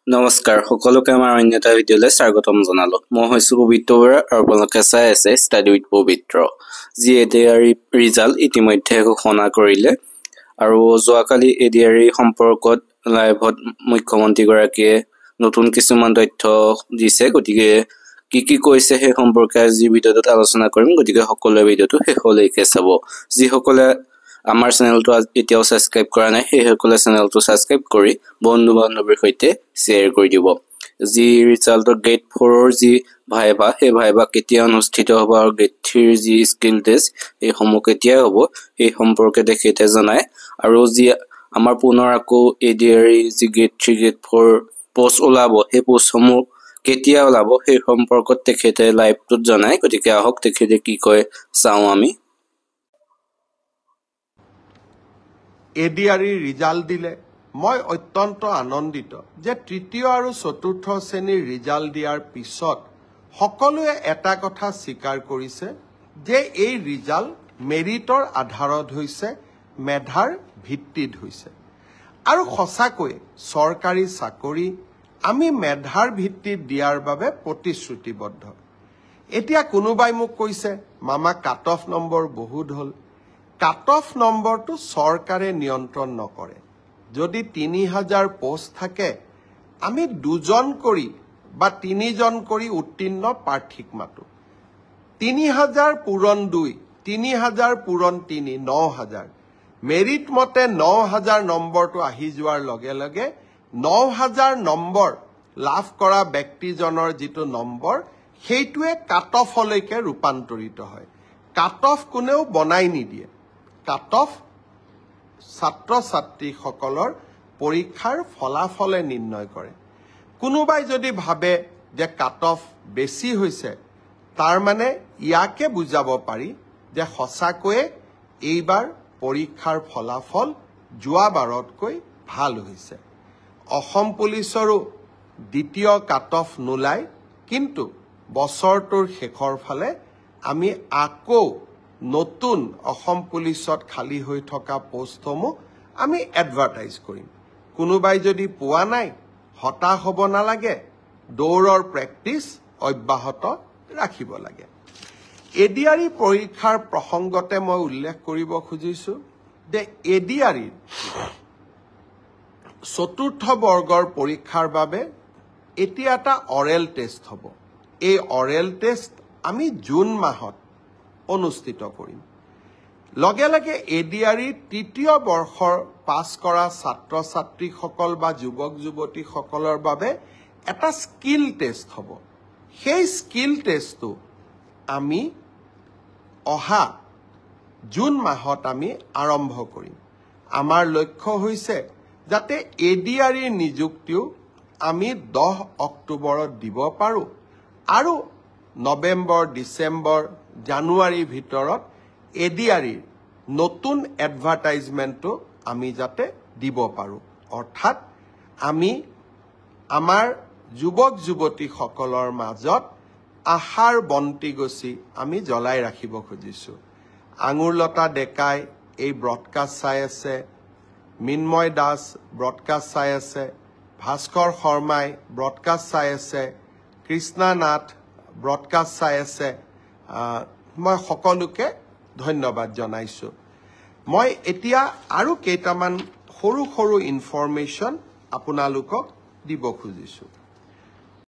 নমস্কাৰ সকলোকে আমাৰ অন্য এটা ভিডিঅ'লৈ স্বাগতম জনালো। মই হৈছো পবিত্ৰ বৰা আৰু আপোনালোকে চাই আছে ষ্টাডি উইথ পবিত্ৰ। যি এডিআৰই ৰিজাল্ট ইতিমধ্যে ঘোষণা কৰিলে আৰু যোৱাকালি এডিআৰই সম্পৰ্কত লাইভত মুখ্যমন্ত্ৰীগৰাকীয়ে নতুন কিছুমান তথ্য দিছে। গতিকে কি কৈছে সেই সম্পৰ্কে আজি ভিডিঅ'টোত আলোচনা কৰিম। গতিকে সকলোৱে ভিডিঅ'টো শেষলৈকে চাব। যিসকলে আমাৰ চেনেলটো এতিয়াও সাবস্ক্ৰাইব কৰা নাই সেই সকলে চেনেলটো সাবস্ক্ৰাইব কৰি বন্ধু বান্ধৱীৰ সৈতে শ্বেয়াৰ কৰি দিব। যি ৰিজাল্টৰ গ্ৰেড 4ৰ যি ভাইভা সেই ভাইভা কেতিয়া অনুষ্ঠিত হ'ব আৰু গ্ৰেড 3ৰ যি স্কিল টেষ্ট এই সমূহ কেতিয়া হ'ব এই সম্পৰ্কে তেখেতে জনায়। আৰু যি আমাৰ পুনৰ আকৌ এডিআৰই যি গ্ৰেড 3 গ্ৰেড 4 পোষ্ট ওলাব সেই পোষ্টসমূহ কেতিয়া ওলাব সেই সম্পৰ্কত তেখেতে লাইভটোত জনায়। গতিকে আহক তেখেতে কি কয় চাওঁ আমি। এডিআৰই ৰিজাল্ট দিলে মই অত্যন্ত আনন্দিত যে তৃতীয় আৰু চতুৰ্থ শ্ৰেণীৰ ৰিজাল্ট দিয়াৰ পিছত সকলোৱে এটা কথা স্বীকাৰ কৰিছে যে এই ৰিজাল্ট মেৰিটৰ আধাৰত হৈছে, মেধাৰ ভিত্তিত হৈছে। আৰু সঁচাকৈ চৰকাৰী চাকৰি আমি মেধাৰ ভিত্তিত দিয়াৰ বাবে প্ৰতিশ্ৰুতিবদ্ধ। এতিয়া কোনোবাই মোক কৈছে মামা কাট অফ নম্বৰ বহুত হ'ল। কাট অফ নম্বৰটো চৰকাৰে নিয়ন্ত্ৰণ নকৰে। যদি 3000 পোষ্ট থাকে আমি 2জন কৰি বা 3জন কৰি উত্তীৰ্ণ প্ৰাৰ্থীক মাতো। 3000 পূৰণ 2, 3000 পূৰণ 3, 9000। মেৰিট মতে 9000 নম্বৰটো আহি যোৱাৰ লগে লগে 9000 নম্বৰ লাভ কৰা ব্যক্তিজনৰ যিটো নম্বৰ সেইটোৱে কাট অফলৈকে ৰূপান্তৰিত হয়। কাট অফ কোনেও বনাই নিদিয়ে। কাট অফ ছাত্ৰ ছাত্ৰীসকলৰ পৰীক্ষাৰ ফলাফলে নিৰ্ণয় কৰে। কোনোবাই যদি ভাবে যে কাট অফ বেছি হৈছে তাৰ মানে ইয়াকে বুজাব পাৰি যে সঁচাকৈয়ে এইবাৰ পৰীক্ষাৰ ফলাফল যোৱাবাৰতকৈ ভাল হৈছে। অসম পুলিচৰো দ্বিতীয় কাট অফ নোলায়, কিন্তু বছৰটোৰ শেষৰ ফালে আমি আকৌ নতুন অসম পুলিচত খালী হৈ থকা পোষ্টসমূহ আমি এডভাৰটাইজ কৰিম। কোনোবাই যদি পোৱা নাই হতাশ হ'ব নালাগে, দৌৰৰ প্ৰেক্টিচ অব্যাহত ৰাখিব লাগে। এডিআৰই পৰীক্ষাৰ প্ৰসংগতে মই উল্লেখ কৰিব খুজিছো যে এডিআৰইৰ চতুৰ্থ বৰ্গৰ পৰীক্ষাৰ বাবে এতিয়া এটা অৰেল টেষ্ট হ'ব। এই অৰেল টেষ্ট আমি জুন মাহত অনুষ্ঠিত কৰিম। লগে লগে এডিআৰই তৃতীয় বৰ্ষৰ পাছ কৰা ছাত্ৰ ছাত্ৰীসকল বা যুৱক যুৱতীসকলৰ বাবে এটা স্কিল টেষ্ট হ'ব। সেই স্কিল টেষ্টটো আমি অহা জুন মাহত আমি আৰম্ভ কৰিম। আমাৰ লক্ষ্য হৈছে যাতে এডিআৰইৰ নিযুক্তিও আমি 10 অক্টোবৰত দিব পাৰোঁ আৰু নৱেম্বৰ, ডিচেম্বৰ, জানুৱাৰীৰ ভিতৰত এডিআৰইৰ নতুন এডভাৰটাইজমেণ্টটো আমি যাতে দিব পাৰোঁ। অৰ্থাৎ আমি আমাৰ যুৱক যুৱতীসকলৰ মাজত আশাৰ বন্তি গছি আমি জ্বলাই ৰাখিব খুজিছোঁ। আঙুৰলতা ডেকাই এই ব্ৰডকাষ্ট চাই আছে, মিন্ময় দাস ব্ৰডকাষ্ট চাই আছে, ভাস্কৰ শৰ্মাই ব্ৰডকাষ্ট চাই আছে, কৃষ্ণা নাথ ব্ৰডকাষ্ট চাই আছে। মই সকলোকে ধন্যবাদ জনাইছোঁ। মই এতিয়া আৰু কেইটামান সৰু সৰু ইনফৰমেশ্যন আপোনালোকক দিব খুজিছোঁ।